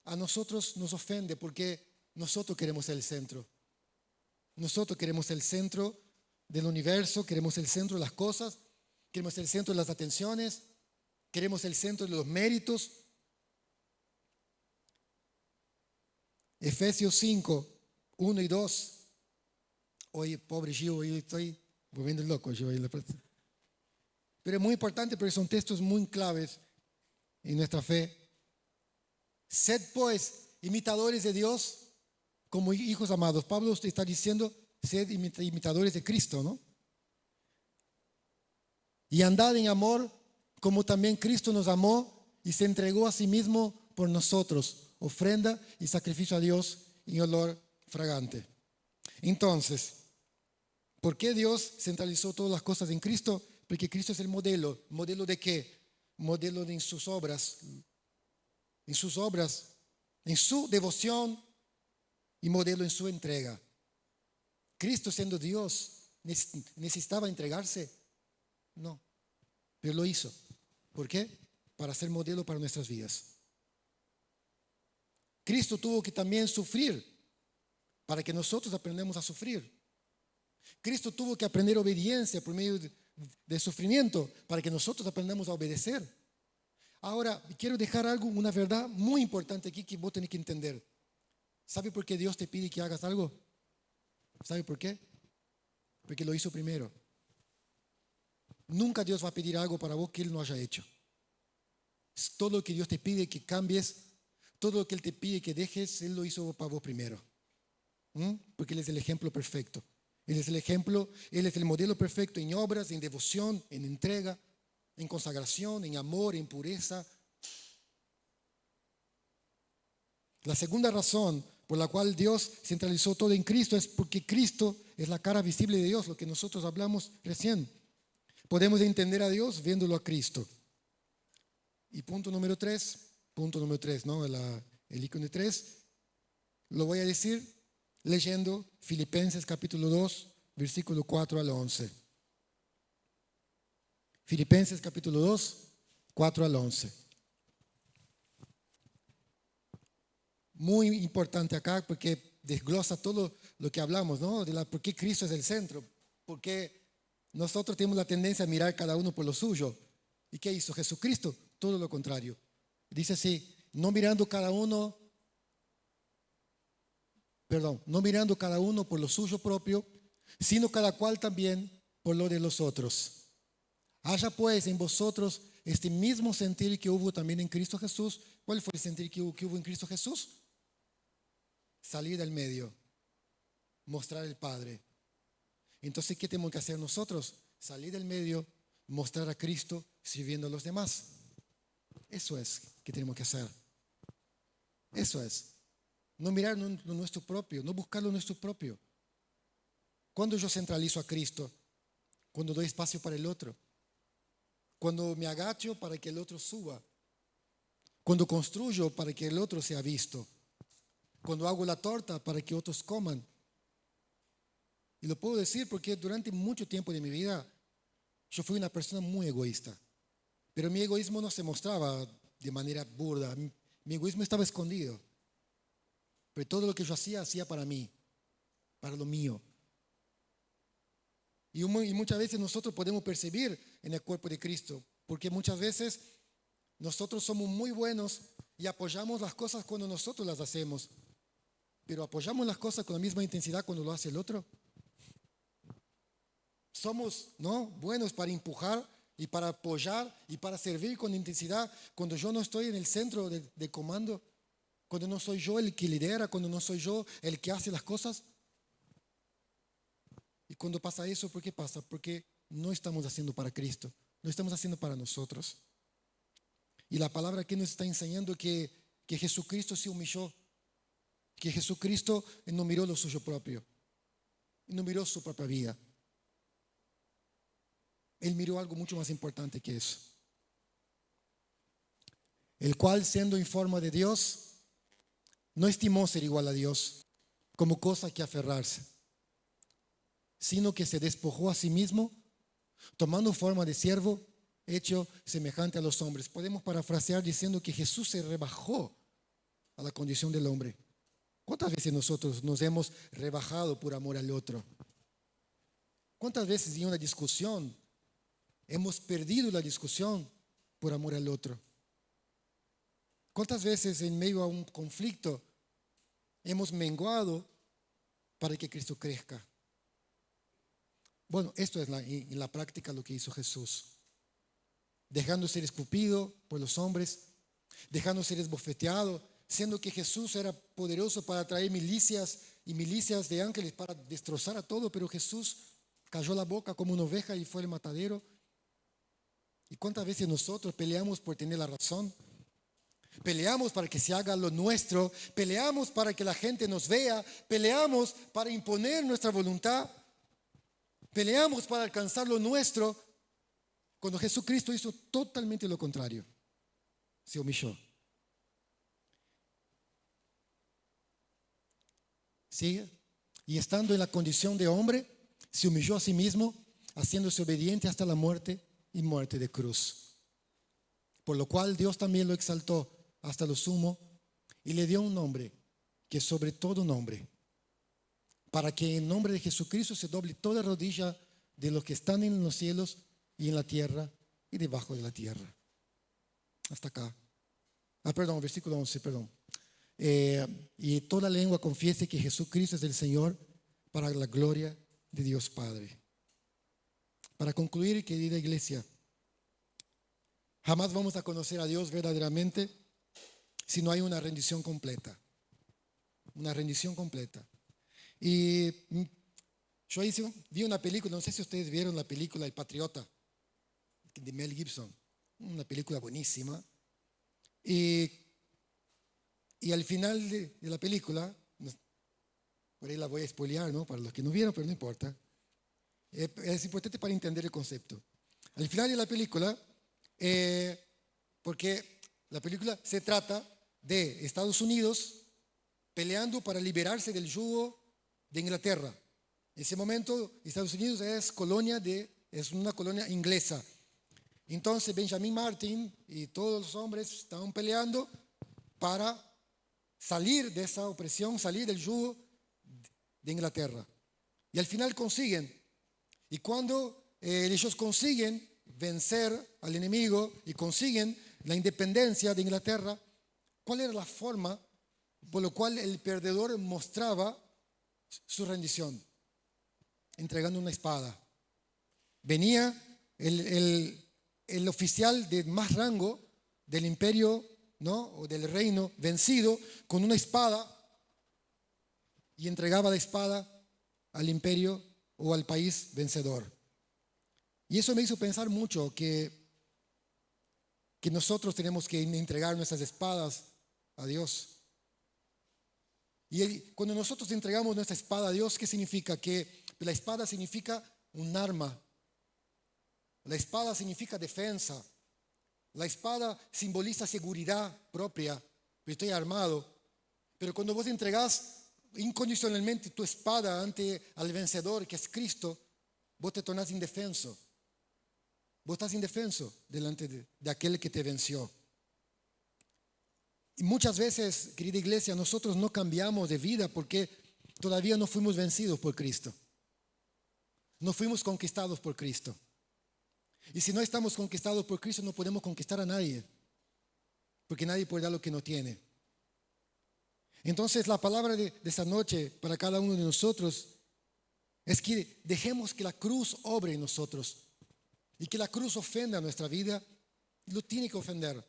a nosotros nos ofende porque nosotros queremos ser el centro. Nosotros queremos el centro del universo, queremos el centro de las cosas, queremos el centro de las atenciones, queremos el centro de los méritos. Efesios 5, 1 y 2 Hoy, pobre Gio, hoy estoy volviendo loco. Pero es muy importante porque son textos muy claves en nuestra fe. Sed pues imitadores de Dios como hijos amados. Pablo te está diciendo, sed imitadores de Cristo, ¿no? Y andad en amor como también Cristo nos amó y se entregó a sí mismo por nosotros, ofrenda y sacrificio a Dios en olor fragante. Entonces, ¿por qué Dios centralizó todas las cosas en Cristo? Porque Cristo es el modelo. ¿Modelo de qué? Modelo en sus obras. En sus obras, en su devoción y modelo en su entrega. Cristo siendo Dios, ¿necesitaba entregarse? No, pero lo hizo. ¿Por qué? Para ser modelo para nuestras vidas. Cristo tuvo que también sufrir para que nosotros aprendamos a sufrir. Cristo tuvo que aprender obediencia por medio de sufrimiento para que nosotros aprendamos a obedecer. Ahora, quiero dejar una verdad muy importante aquí que vos tenés que entender. ¿Sabe por qué Dios te pide que hagas algo? ¿Sabe por qué? Porque lo hizo primero. Nunca Dios va a pedir algo para vos que Él no haya hecho. Todo lo que Dios te pide que cambies, todo lo que Él te pide que dejes, Él lo hizo para vos primero. Porque Él es el ejemplo perfecto. Él es el ejemplo, Él es el modelo perfecto en obras, en devoción, en entrega, en consagración, en amor, en pureza. La segunda razón por la cual Dios centralizó todo en Cristo es porque Cristo es la cara visible de Dios, lo que nosotros hablamos recién. Podemos entender a Dios viéndolo a Cristo. Y punto número tres, ¿no? El icono de 3, lo voy a decir leyendo Filipenses capítulo 2, versículo 4 al 11. Filipenses capítulo 2, 4 al 11. Muy importante acá porque desglosa todo lo que hablamos, ¿no? Por qué Cristo es el centro, porque nosotros tenemos la tendencia a mirar cada uno por lo suyo. ¿Y qué hizo Jesucristo? Todo lo contrario. Dice así, no mirando cada uno por lo suyo propio, sino cada cual también por lo de los otros. Haya pues en vosotros este mismo sentir que hubo también en Cristo Jesús. ¿Cuál fue el sentir que hubo en Cristo Jesús? Salir del medio, mostrar el Padre. Entonces, ¿qué tenemos que hacer nosotros? Salir del medio, mostrar a Cristo sirviendo a los demás. Eso es que tenemos que hacer. Eso es. No mirar lo nuestro propio, no buscar lo nuestro propio. Cuando yo centralizo a Cristo, cuando doy espacio para el otro, cuando me agacho para que el otro suba, cuando construyo para que el otro sea visto, cuando hago la torta para que otros coman. Y lo puedo decir porque durante mucho tiempo de mi vida yo fui una persona muy egoísta, pero mi egoísmo no se mostraba de manera burda, mi egoísmo estaba escondido, pero todo lo que yo hacía para mí, para lo mío. Y muchas veces nosotros podemos percibir en el cuerpo de Cristo, porque muchas veces nosotros somos muy buenos y apoyamos las cosas cuando nosotros las hacemos, pero apoyamos las cosas con la misma intensidad cuando lo hace el otro. Somos, ¿no?, buenos para empujar y para apoyar y para servir con intensidad cuando yo no estoy en el centro de comando, cuando no soy yo el que lidera, cuando no soy yo el que hace las cosas. Y cuando pasa eso, ¿por qué pasa? Porque no estamos haciendo para Cristo, no estamos haciendo para nosotros. Y la palabra aquí nos está enseñando que Jesucristo se humilló, que Jesucristo no miró lo suyo propio, no miró su propia vida. Él miró algo mucho más importante que eso. El cual, siendo en forma de Dios, no estimó ser igual a Dios como cosa que aferrarse, sino que se despojó a sí mismo, tomando forma de siervo, hecho semejante a los hombres. Podemos parafrasear diciendo que Jesús se rebajó a la condición del hombre. ¿Cuántas veces nosotros nos hemos rebajado por amor al otro? ¿Cuántas veces en una discusión hemos perdido la discusión por amor al otro? ¿Cuántas veces en medio a un conflicto hemos menguado para que Cristo crezca? Bueno, esto es en la práctica lo que hizo Jesús. Dejando ser escupido por los hombres, dejando ser esbofeteado, siendo que Jesús era poderoso para traer milicias y milicias de ángeles para destrozar a todo, pero Jesús cayó la boca como una oveja y fue al matadero. ¿Y cuántas veces nosotros peleamos por tener la razón? Peleamos para que se haga lo nuestro, peleamos para que la gente nos vea, peleamos para imponer nuestra voluntad, peleamos para alcanzar lo nuestro, cuando Jesucristo hizo totalmente lo contrario. Se humilló. ¿Sigue? Y estando en la condición de hombre, se humilló a sí mismo, haciéndose obediente hasta la muerte y muerte de cruz. Por lo cual Dios también lo exaltó hasta lo sumo y le dio un nombre que es sobre todo nombre, para que en nombre de Jesucristo se doble toda rodilla de los que están en los cielos y en la tierra y debajo de la tierra. Hasta acá. Perdón, versículo 11, perdón. Y toda lengua confiese que Jesucristo es el Señor, para la gloria de Dios Padre. Para concluir, querida iglesia, jamás vamos a conocer a Dios verdaderamente si no hay una rendición completa. Una rendición completa. Y yo vi una película, no sé si ustedes vieron la película El Patriota, de Mel Gibson. Una película buenísima. Y al final de la película, por ahí la voy a spoilear, ¿no? Para los que no vieron, pero no importa. Es importante para entender el concepto. Al final de la película, porque la película se trata de Estados Unidos peleando para liberarse del yugo de Inglaterra. En ese momento, Estados Unidos es una colonia inglesa. Entonces Benjamin Martin y todos los hombres estaban peleando para salir de esa opresión, salir del yugo de Inglaterra. Y al final consiguen. Y cuando ellos consiguen vencer al enemigo y consiguen la independencia de Inglaterra, ¿cuál era la forma por la cual el perdedor mostraba su rendición? Entregando una espada. Venía el oficial de más rango del imperio, ¿no? O del reino vencido con una espada y entregaba la espada al imperio o al país vencedor. Y eso me hizo pensar mucho que nosotros tenemos que entregar nuestras espadas a Dios. Y cuando nosotros entregamos nuestra espada a Dios, ¿qué significa? Que la espada significa un arma. La espada significa defensa. La espada simboliza seguridad propia. Yo estoy armado. Pero cuando vos entregás incondicionalmente tu espada ante al vencedor, que es Cristo, vos te tornás indefenso. Vos estás indefenso delante de aquel que te venció. Y muchas veces, querida iglesia, nosotros no cambiamos de vida porque todavía no fuimos vencidos por Cristo. No fuimos conquistados por Cristo. Y si no estamos conquistados por Cristo, no podemos conquistar a nadie. Porque nadie puede dar lo que no tiene. Entonces, la palabra de esa noche para cada uno de nosotros es que dejemos que la cruz obre en nosotros. Y que la cruz ofenda nuestra vida. Lo tiene que ofender.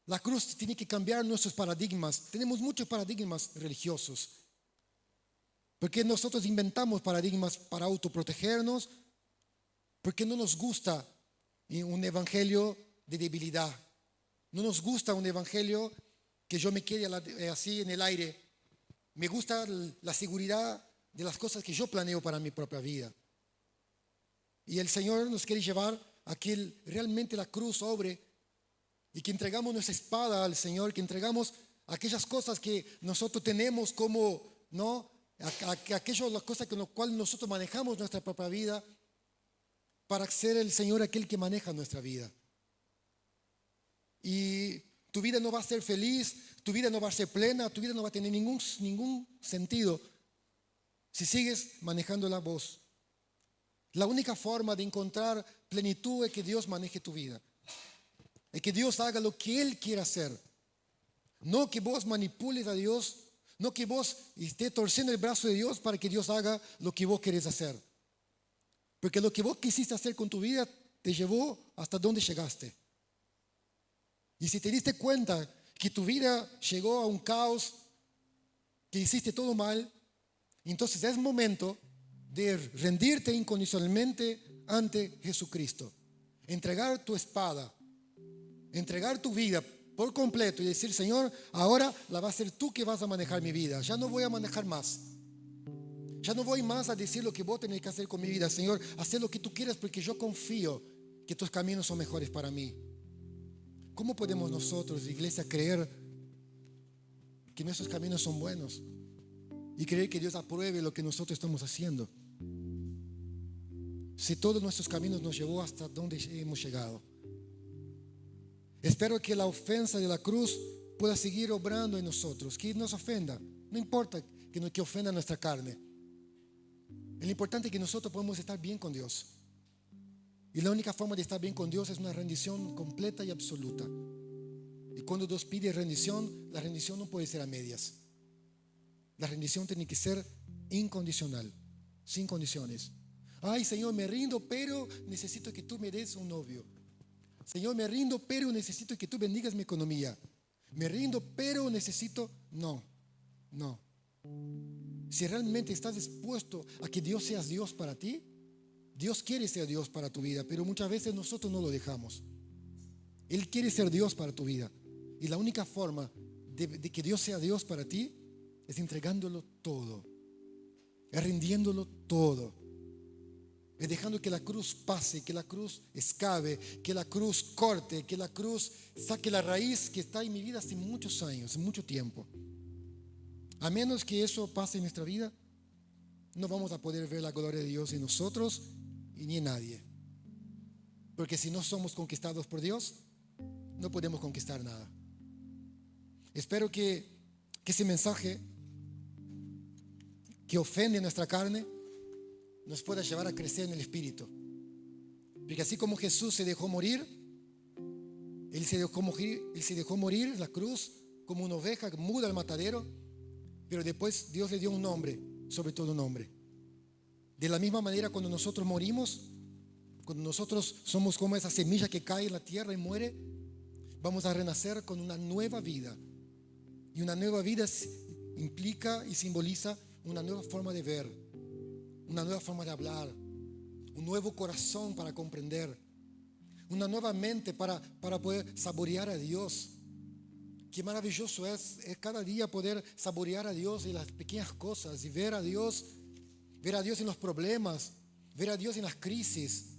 La cruz tiene que cambiar nuestros paradigmas. Tenemos muchos paradigmas religiosos. Porque nosotros inventamos paradigmas para autoprotegernos. Porque no nos gusta un evangelio de debilidad. No nos gusta un evangelio que yo me quede así en el aire. Me gusta la seguridad de las cosas que yo planeo para mi propia vida. Y el Señor nos quiere llevar a que realmente la cruz obre y que entregamos nuestra espada al Señor, que entregamos aquellas cosas que nosotros tenemos como, ¿no? Aquellas las cosas con las cuales nosotros manejamos nuestra propia vida, para ser el Señor aquel que maneja nuestra vida. Y tu vida no va a ser feliz, tu vida no va a ser plena, tu vida no va a tener ningún sentido si sigues manejando la voz. La única forma de encontrar plenitud es que Dios maneje tu vida. Es que Dios haga lo que Él quiera hacer. No que vos manipules a Dios, no que vos estés torciendo el brazo de Dios para que Dios haga lo que vos querés hacer. Porque lo que vos quisiste hacer con tu vida te llevó hasta donde llegaste. Y si te diste cuenta que tu vida llegó a un caos, que hiciste todo mal, entonces es momento de rendirte incondicionalmente ante Jesucristo. Entregar tu espada, entregar tu vida por completo y decir: Señor, ahora la vas a ser tú que vas a manejar mi vida. Ya no voy a manejar más. Ya no voy más a decir lo que vos tenés que hacer con mi vida. Señor, haz lo que tú quieras, porque yo confío que tus caminos son mejores para mí. ¿Cómo podemos nosotros, iglesia, creer que nuestros caminos son buenos y creer que Dios apruebe lo que nosotros estamos haciendo, si todos nuestros caminos nos llevó hasta donde hemos llegado? Espero que la ofensa de la cruz pueda seguir obrando en nosotros, que nos ofenda. No importa que ofenda nuestra carne. Lo importante es que nosotros podamos estar bien con Dios. Y la única forma de estar bien con Dios es una rendición completa y absoluta. Y cuando Dios pide rendición, la rendición no puede ser a medias. La rendición tiene que ser incondicional, sin condiciones. Ay, Señor, me rindo, pero necesito que tú me des un novio. Señor, me rindo, pero necesito que tú bendigas mi economía. Me rindo, pero necesito... No. Si realmente estás dispuesto a que Dios sea Dios para ti, Dios quiere ser Dios para tu vida, pero muchas veces nosotros no lo dejamos. Él quiere ser Dios para tu vida. Y la única forma de que Dios sea Dios para ti es entregándolo todo, es rindiéndolo todo, es dejando que la cruz pase, que la cruz escabe, que la cruz corte, que la cruz saque la raíz que está en mi vida hace muchos años, mucho tiempo. A menos que eso pase en nuestra vida, no vamos a poder ver la gloria de Dios en nosotros y ni en nadie. Porque si no somos conquistados por Dios, no podemos conquistar nada. Espero que ese mensaje que ofende nuestra carne nos pueda llevar a crecer en el Espíritu. Porque así como Jesús se dejó morir, Él se dejó morir en la cruz como una oveja muda al matadero, pero después Dios le dio un nombre, sobre todo un nombre. De la misma manera, cuando nosotros morimos, cuando nosotros somos como esa semilla que cae en la tierra y muere, vamos a renacer con una nueva vida. Y una nueva vida implica y simboliza una nueva forma de ver, una nueva forma de hablar, un nuevo corazón para comprender, una nueva mente para poder saborear a Dios. Qué maravilloso es cada día poder saborear a Dios en las pequeñas cosas y ver a Dios en los problemas, ver a Dios en las crisis,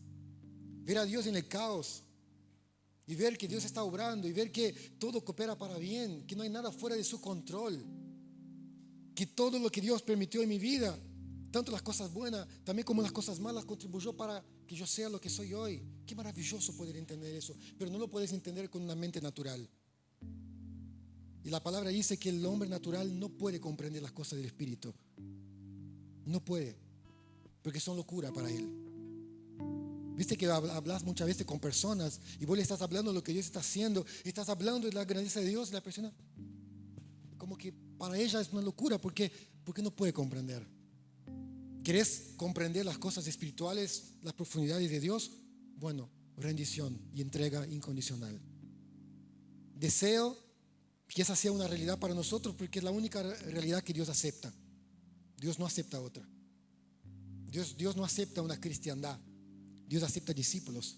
ver a Dios en el caos y ver que Dios está obrando y ver que todo coopera para bien, que no hay nada fuera de su control, que todo lo que Dios permitió en mi vida, tanto las cosas buenas también como las cosas malas, contribuyó para que yo sea lo que soy hoy. Qué maravilloso poder entender eso, pero no lo puedes entender con una mente natural. Y la palabra dice que el hombre natural no puede comprender las cosas del Espíritu. No puede, porque son locura para él. Viste que hablas muchas veces con personas y vos le estás hablando de lo que Dios está haciendo, estás hablando de la grandeza de Dios, y la persona como que para ella es una locura porque no puede comprender. ¿Querés comprender las cosas espirituales, las profundidades de Dios? Bueno, rendición y entrega incondicional. Deseo que esa sea una realidad para nosotros, porque es la única realidad que Dios acepta. Dios no acepta otra. Dios no acepta una cristiandad. Dios acepta discípulos.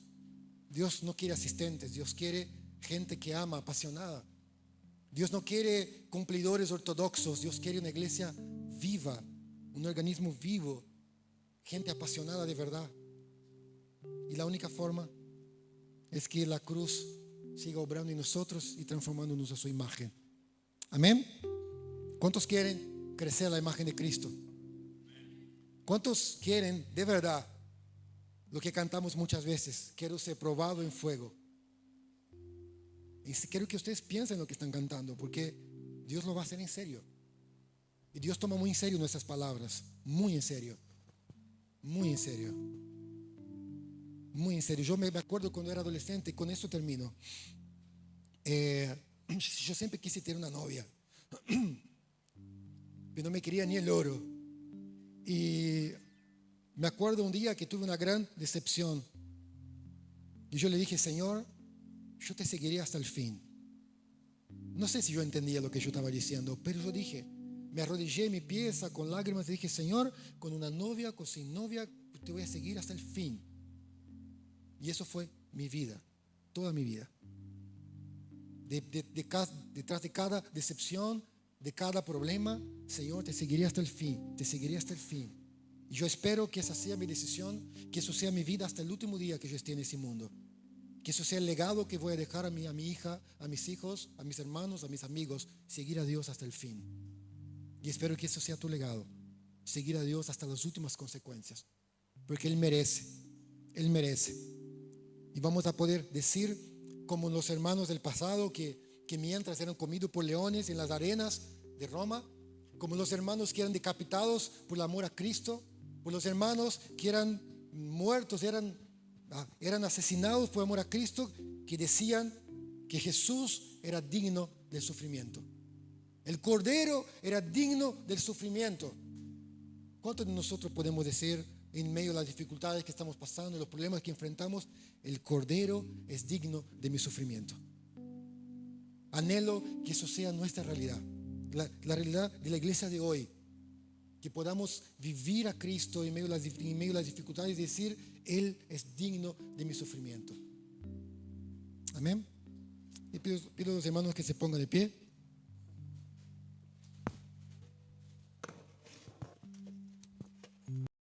Dios no quiere asistentes. Dios quiere gente que ama, apasionada. Dios no quiere cumplidores ortodoxos. Dios quiere una iglesia viva, un organismo vivo, gente apasionada de verdad. Y la única forma es que la cruz siga obrando en nosotros y transformándonos a su imagen. Amén. ¿Cuántos quieren crecer a la imagen de Cristo? ¿Cuántos quieren de verdad lo que cantamos muchas veces? Quiero ser probado en fuego. Y quiero que ustedes piensen lo que están cantando, porque Dios lo va a hacer en serio. Y Dios toma muy en serio nuestras palabras. Muy en serio. Muy en serio. Muy en serio. Yo me acuerdo cuando era adolescente, y con esto termino. Yo siempre quise tener una novia, pero no me quería ni el oro. Y Me acuerdo un día que tuve una gran decepción. Y yo le dije, Señor, yo te seguiré hasta el fin. No sé si yo entendía lo que yo estaba diciendo, pero yo dije, me arrodillé en mi pieza con lágrimas y dije, Señor, con una novia, con sin novia, te voy a seguir hasta el fin. Y eso fue mi vida, toda mi vida. Detrás de cada decepción, de cada problema, Señor, te seguiré hasta el fin, te seguiré hasta el fin. Y yo espero que esa sea mi decisión, que eso sea mi vida hasta el último día que yo esté en ese mundo. Que eso sea el legado que voy a dejar a mi hija, a mis hijos, a mis hermanos, a mis amigos, seguir a Dios hasta el fin. Y espero que eso sea tu legado, seguir a Dios hasta las últimas consecuencias, porque Él merece, Él merece. Y vamos a poder decir, como los hermanos del pasado, que mientras eran comidos por leones en las arenas de Roma, como los hermanos que eran decapitados por el amor a Cristo, por los hermanos que eran muertos, eran asesinados por amor a Cristo, que decían que Jesús era digno del sufrimiento. El Cordero era digno del sufrimiento. ¿Cuántos de nosotros podemos decir en medio de las dificultades que estamos pasando, los problemas que enfrentamos, el Cordero es digno de mi sufrimiento? Anhelo que eso sea nuestra realidad, la realidad de la iglesia de hoy, que podamos vivir a Cristo en medio de las dificultades y decir, Él es digno de mi sufrimiento. Amén. Y pido a los hermanos que se pongan de pie.